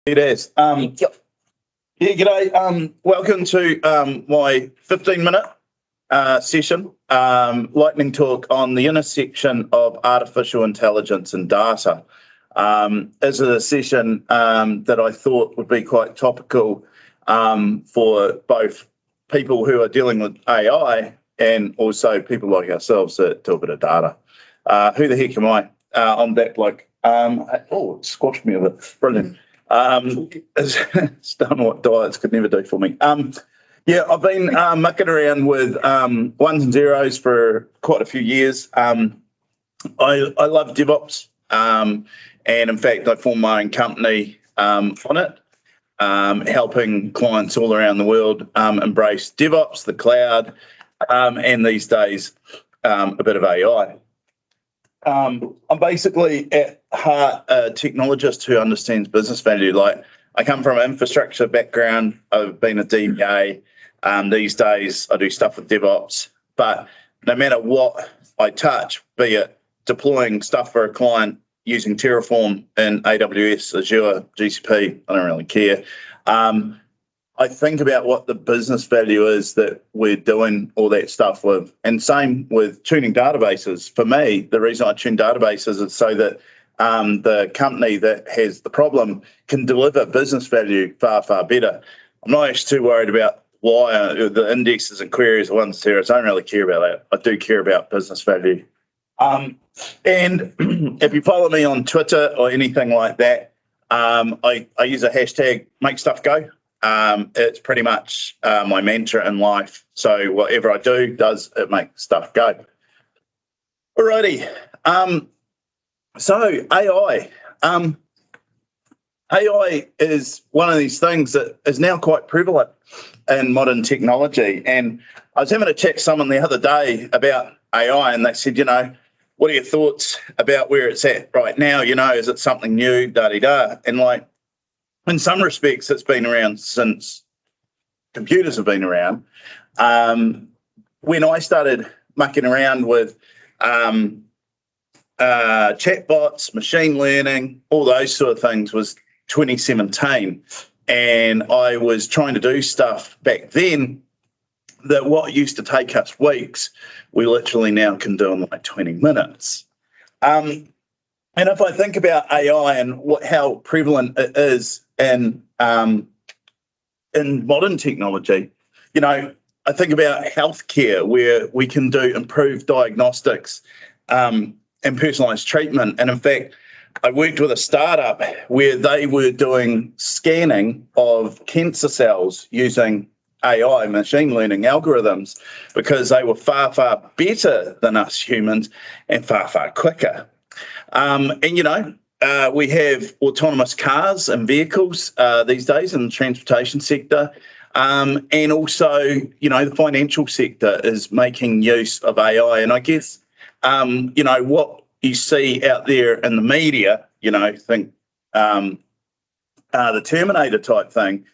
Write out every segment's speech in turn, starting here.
It is. Yep. Yeah, g'day. Welcome to my 15-minute session, lightning talk on the intersection of artificial intelligence and data. This is a session that I thought would be quite topical for both people who are dealing with AI and also people like ourselves that do a bit of data. Who the heck am I? I'm that bloke. It squashed me a bit. Brilliant. It's done what diets could never do for me. Yeah, I've been mucking around with ones and zeros for quite a few years. I love DevOps, and in fact, I formed my own company on it, helping clients all around the world embrace DevOps, the cloud, and these days a bit of AI. I'm basically at heart a technologist who understands business value. Like, I come from an infrastructure background. I've been a DBA. These days I do stuff with DevOps, but no matter what I touch, be it deploying stuff for a client using Terraform in AWS, Azure, GCP, I don't really care. I think about what the business value is that we're doing all that stuff with. And same with tuning databases. For me, the reason I tune databases is so that the company that has the problem can deliver business value far, far better. I'm not actually too worried about why the indexes and queries are ones zeros. I don't really care about that. I do care about business value. And if you follow me on Twitter or anything like that, I use a hashtag make stuff go. It's pretty much my mantra in life. So whatever I do does it make stuff go. Alrighty. So AI. AI is one of these things that is now quite prevalent in modern technology. And I was having a chat to someone the other day about AI, and they said, what are your thoughts about where it's at right now? Is it something new? Da-de-da. And like, in some respects, it's been around since computers have been around. When I started mucking around with chatbots, machine learning, all those sort of things was 2017. And I was trying to do stuff back then that what used to take us weeks, we literally now can do in like 20 minutes. And if I think about AI and how prevalent it is in modern technology, I think about healthcare where we can do improved diagnostics and personalised treatment. And in fact, I worked with a startup where they were doing scanning of cancer cells using AI, machine learning algorithms, because they were far, far better than us humans and far, far quicker. We have autonomous cars and vehicles these days in the transportation sector. And also, the financial sector is making use of AI. And I guess, what you see out there in the media, think the Terminator type thing,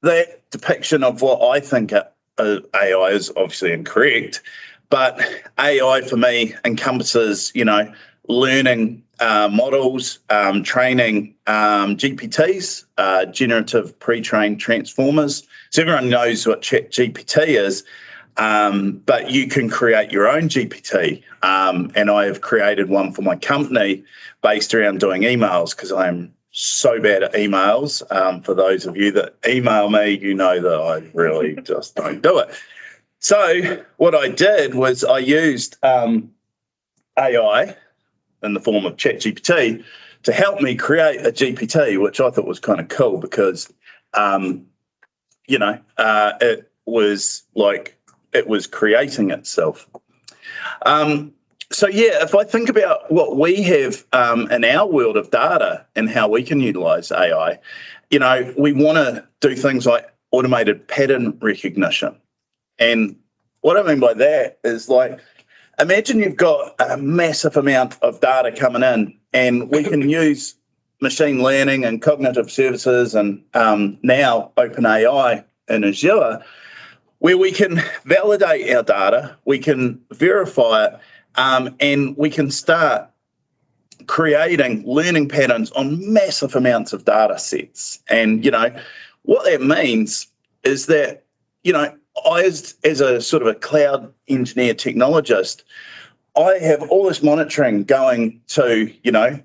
that depiction of what I think AI is obviously incorrect. But AI for me encompasses, learning models, training GPTs, generative pre-trained transformers. So everyone knows what ChatGPT is, but you can create your own GPT. And I have created one for my company based around doing emails because I am so bad at emails. For those of you that email me, you know that I really just don't do it. So what I did was I used AI in the form of ChatGPT to help me create a GPT, which I thought was kind of cool because, it was like it was creating itself. If I think about what we have in our world of data and how we can utilize AI, we want to do things like automated pattern recognition. And what I mean by that is like, imagine you've got a massive amount of data coming in and we can use machine learning and cognitive services and now OpenAI in Azure, where we can validate our data, we can verify it, and we can start creating learning patterns on massive amounts of data sets. And, what that means is that, I, as a sort of a cloud engineer technologist, I have all this monitoring going to,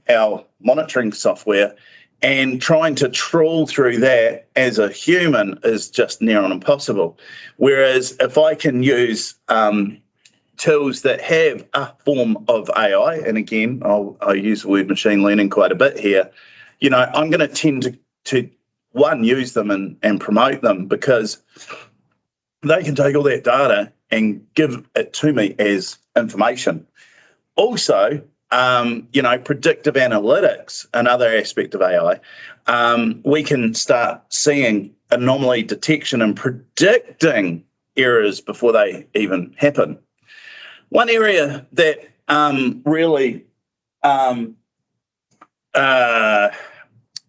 our monitoring software, and trying to trawl through that as a human is just near on impossible. Whereas if I can use tools that have a form of AI, and again, I'll use the word machine learning quite a bit here, I'm going to tend to one, use them and promote them, because they can take all that data and give it to me as information. Also, predictive analytics, another aspect of AI, we can start seeing anomaly detection and predicting errors before they even happen. One area that really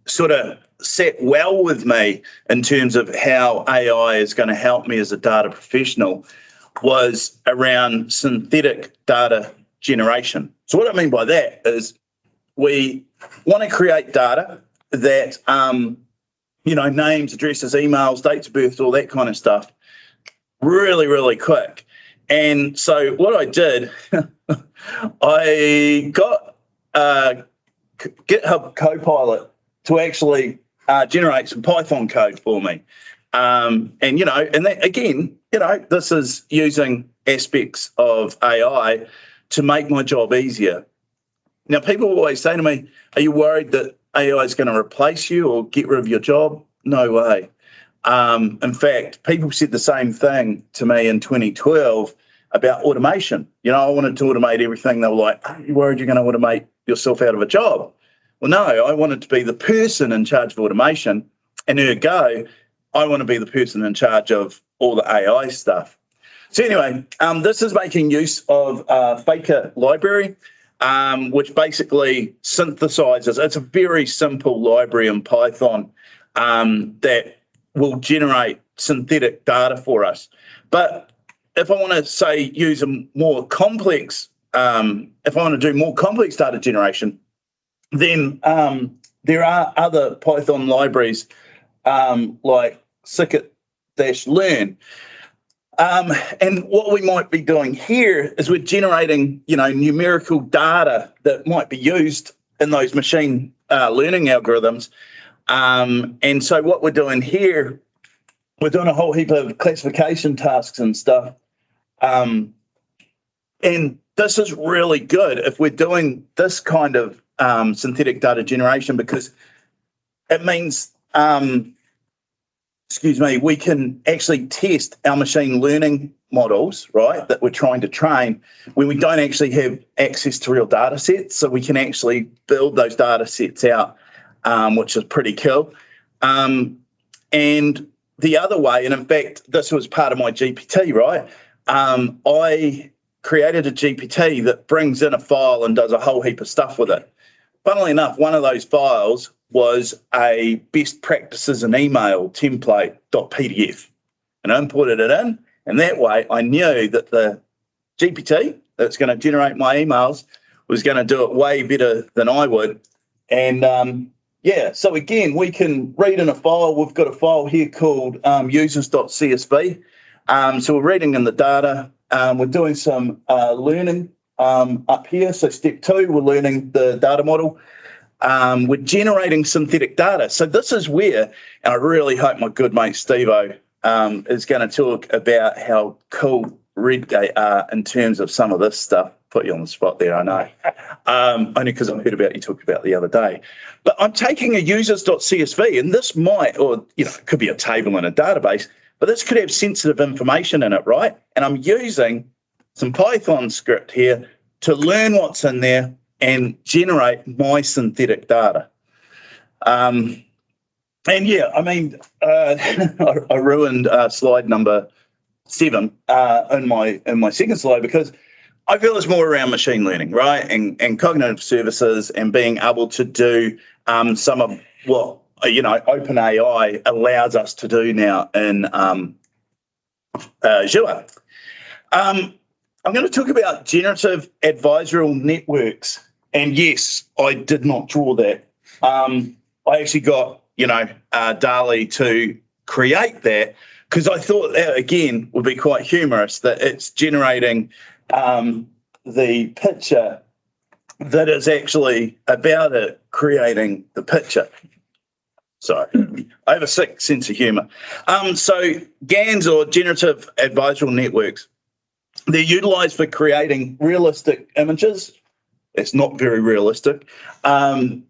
sort of sat well with me in terms of how AI is going to help me as a data professional was around synthetic data generation. So what I mean by that is we want to create data that, names, addresses, emails, dates of birth, all that kind of stuff, really, really quick. And so what I did, I got GitHub Copilot to actually generate some Python code for me. And that, again, this is using aspects of AI to make my job easier. Now, people always say to me, are you worried that AI is going to replace you or get rid of your job? No way. In fact, people said the same thing to me in 2012 about automation. I wanted to automate everything. They were like, are you worried you're going to automate yourself out of a job? Well, no, I wanted to be the person in charge of automation, and ergo, I want to be the person in charge of all the AI stuff. So anyway, this is making use of Faker library, which basically synthesizes. It's a very simple library in Python that will generate synthetic data for us. But if I want to say use a more complex, if I want to do more complex data generation, then there are other Python libraries like scikit-learn. And what we might be doing here is we're generating, numerical data that might be used in those machine learning algorithms. And so what we're doing here, we're doing a whole heap of classification tasks and stuff. And this is really good if we're doing this kind of synthetic data generation, because it means, we can actually test our machine learning models, right, that we're trying to train when we don't actually have access to real data sets. So we can actually build those data sets out, which is pretty cool. And the other way, and in fact, this was part of my GPT, right? I created a GPT that brings in a file and does a whole heap of stuff with it. Funnily enough, one of those files was a best practices in email template.pdf, and I imported it in, and that way I knew that the GPT that's going to generate my emails was going to do it way better than I would. And so again, we can read in a file. We've got a file here called users.csv. So we're reading in the data. We're doing some learning up here. So step 2, we're learning the data model. We're generating synthetic data. So this is where, and I really hope my good mate Steve-O is going to talk about how cool Red they are in terms of some of this stuff. Put you on the spot there, I know. Only because I heard about you talk about the other day. But I'm taking a users.csv, and this might, or it could be a table in a database, but this could have sensitive information in it, right? And I'm using some Python script here to learn what's in there and generate my synthetic data. I ruined slide number 7 in my second slide, because I feel it's more around machine learning, right, and cognitive services, and being able to do some of what OpenAI allows us to do now in Azure. I'm going to talk about generative adversarial networks And yes, I did not draw that. I actually got, DALL-E to create that because I thought that, again, would be quite humorous, that it's generating the picture that is actually about it creating the picture. So I have a sick sense of humour. So GANs, or generative adversarial networks, they're utilised for creating realistic images. It's not very realistic.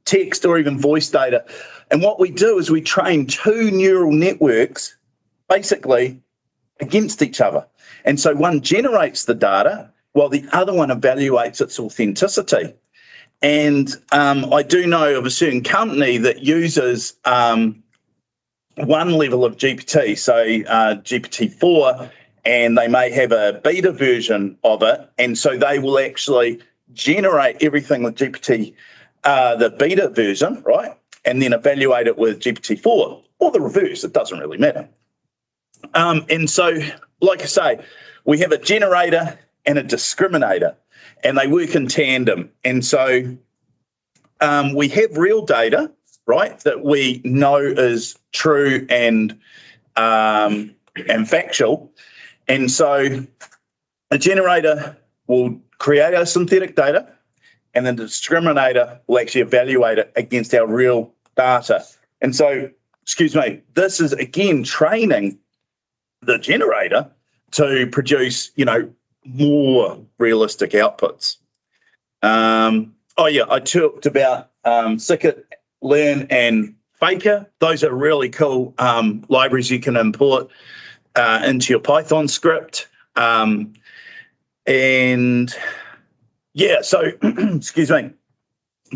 Text or even voice data. And what we do is we train two neural networks basically against each other. And so one generates the data while the other one evaluates its authenticity. And I do know of a certain company that uses one level of GPT, so GPT-4, and they may have a beta version of it. And so they will actually generate everything with GPT, the beta version, right? And then evaluate it with GPT-4, or the reverse. It doesn't really matter. And so, like I say, we have a generator and a discriminator, and they work in tandem. And so we have real data, right, that we know is true and factual. And so a generator will create our synthetic data, and then the discriminator will actually evaluate it against our real data. And so, this is, again, training the generator to produce, more realistic outputs. I talked about scikit-learn and Faker. Those are really cool libraries you can import into your Python script.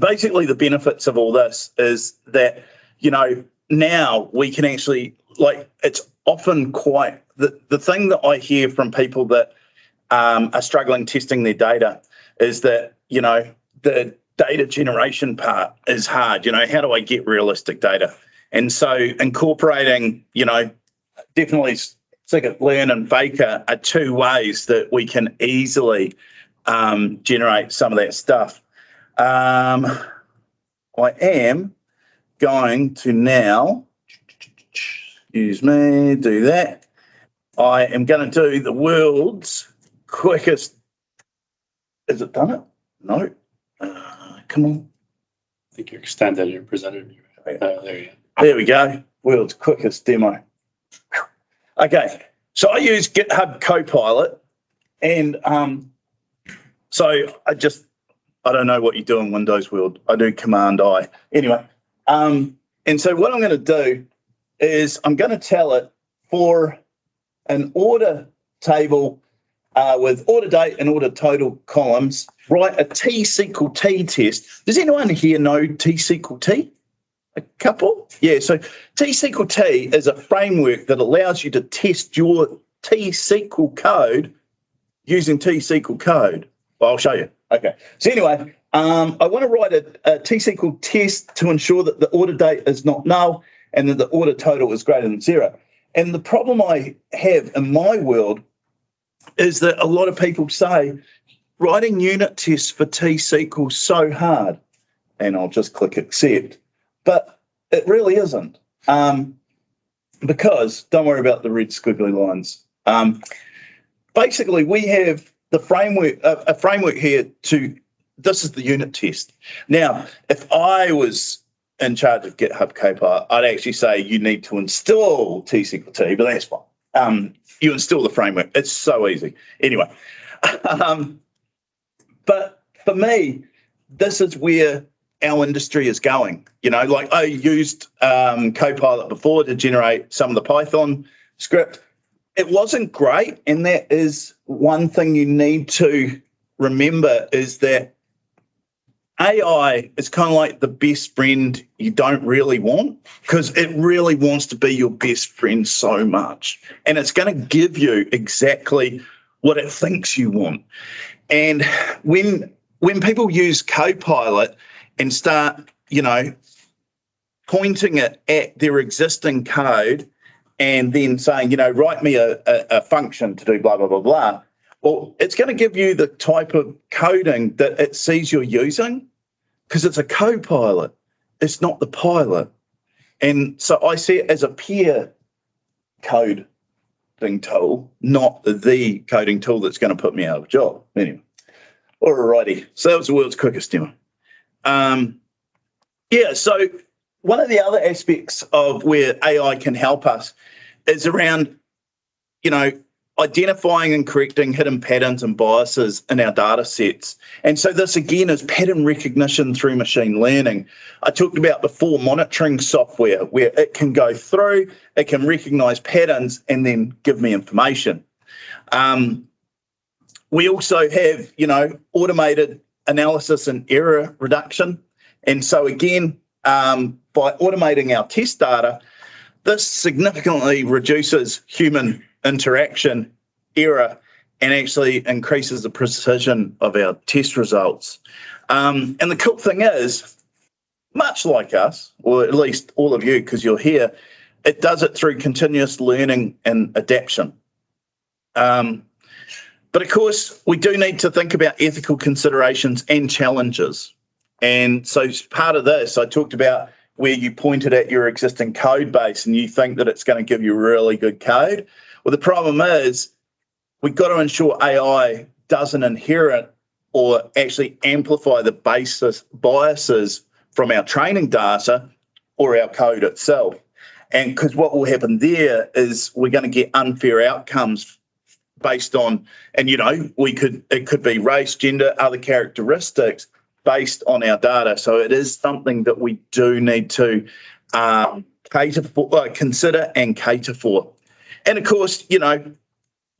Basically the benefits of all this is that, now we can actually, it's often quite, the thing that I hear from people that are struggling testing their data is that, the data generation part is hard. How do I get realistic data? And so incorporating, definitely scikit-learn and Faker are two ways that we can easily generate some of that stuff. I am going to now, do that. I am going to do the world's quickest. Has it done it? No. Come on. I think you're extended. You're presented. There you go. There we go. World's quickest demo. Okay. So I use GitHub Copilot, and so I don't know what you do in Windows World. I do Command I. Anyway, and so what I'm going to do is I'm going to tell it for an order table with order date and order total columns, write a T-SQL-T test. Does anyone here know T-SQL-T? A couple? Yeah, so T-SQL-T is a framework that allows you to test your T-SQL code using T-SQL code. Well, I'll show you. Okay. So anyway, I want to write a T-SQL test to ensure that the order date is not null and that the order total is greater than 0. And the problem I have in my world is that a lot of people say writing unit tests for T-SQL is so hard, and I'll just click accept. But it really isn't, because don't worry about the red squiggly lines. Basically, we have the framework, a framework here this is the unit test. Now, if I was in charge of GitHub Copilot, I'd actually say you need to install T-SQL-T, but that's fine. You install the framework. It's so easy. Anyway, but for me, this is where our industry is going. I used Copilot before to generate some of the Python script. It wasn't great, and that is one thing you need to remember, is that AI is kind of like the best friend you don't really want, because it really wants to be your best friend so much, and it's going to give you exactly what it thinks you want. And when people use Copilot and start, pointing it at their existing code and then saying, write me a function to do blah, blah, blah, blah, well, it's going to give you the type of coding that it sees you're using. because it's a co-pilot. It's not the pilot. And so I see it as a peer coding tool, not the coding tool that's going to put me out of a job. Anyway, alrighty. So that was the world's quickest demo. So one of the other aspects of where AI can help us is around, identifying and correcting hidden patterns and biases in our data sets. And so this, again, is pattern recognition through machine learning. I talked about before monitoring software, where it can go through, it can recognize patterns and then give me information. We also have, automated analysis and error reduction. And so, again, by automating our test data, this significantly reduces human interaction, error, and actually increases the precision of our test results. And the cool thing is, much like us, or at least all of you, because you're here, it does it through continuous learning and adaptation. But of course, we do need to think about ethical considerations and challenges. And so part of this, I talked about where you pointed at your existing code base and you think that it's going to give you really good code. Well, the problem is we've got to ensure AI doesn't inherit or actually amplify the biases from our training data or our code itself. And because what will happen there is we're going to get unfair outcomes based on, and it could be race, gender, other characteristics based on our data. So it is something that we do need to consider and cater for. And of course,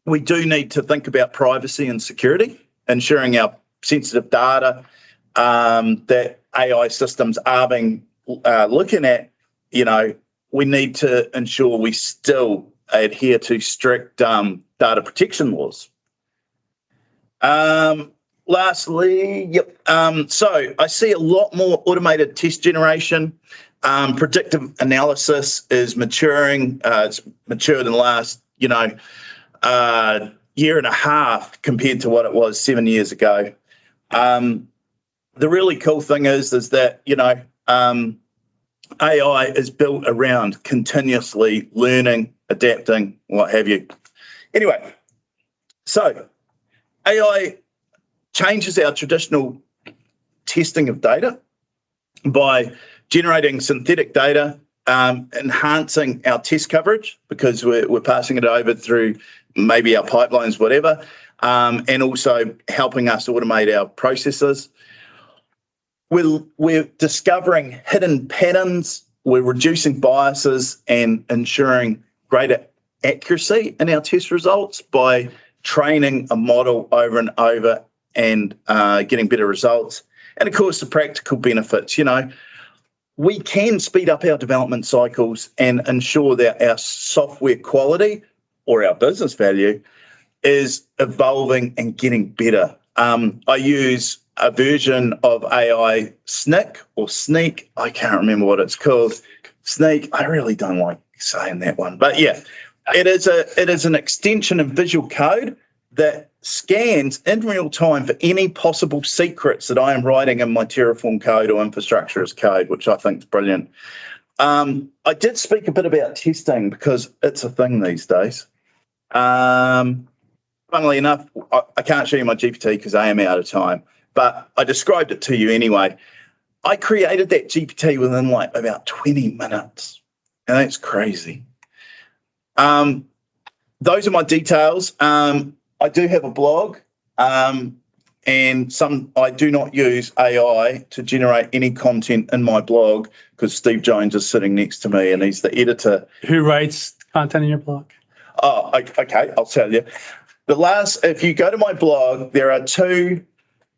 we do need to think about privacy and security, ensuring our sensitive data that AI systems are being looking at, we need to ensure we still adhere to strict data protection laws. Lastly, so I see a lot more automated test generation. Predictive analysis is maturing. It's matured in the last, year and a half compared to what it was 7 years ago. The really cool thing is that, AI is built around continuously learning, adapting, what have you. Anyway, so AI changes our traditional testing of data by generating synthetic data, enhancing our test coverage because we're passing it over through maybe our pipelines, whatever, and also helping us automate our processes. We're discovering hidden patterns, we're reducing biases and ensuring greater accuracy in our test results by training a model over and over and getting better results. And of course, the practical benefits, we can speed up our development cycles and ensure that our software quality or our business value is evolving and getting better. I use a version of AI Sneak. I can't remember what it's called. Sneak. I really don't like saying that one. But yeah, it is an extension of visual code that scans in real time for any possible secrets that I am writing in my Terraform code or infrastructure as code, which I think is brilliant. I did speak a bit about testing because it's a thing these days. Funnily enough, I can't show you my GPT because I am out of time, but I described it to you anyway. I created that GPT within about 20 minutes, and that's crazy. Those are my details. I do have a blog, and I do not use AI to generate any content in my blog because Steve Jones is sitting next to me and he's the editor. Who writes content in your blog? Oh, okay, I'll tell you. If you go to my blog, there are 2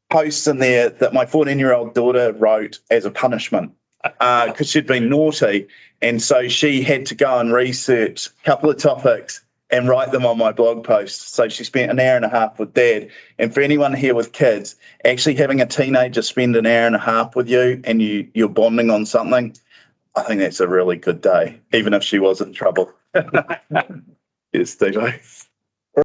posts in there that my 14-year-old daughter wrote as a punishment because she'd been naughty. And so she had to go and research a couple of topics and write them on my blog post. So she spent an hour and a half with Dad. And for anyone here with kids, actually having a teenager spend an hour and a half with you and you're bonding on something, I think that's a really good day, even if she was in trouble. Yes, Steve.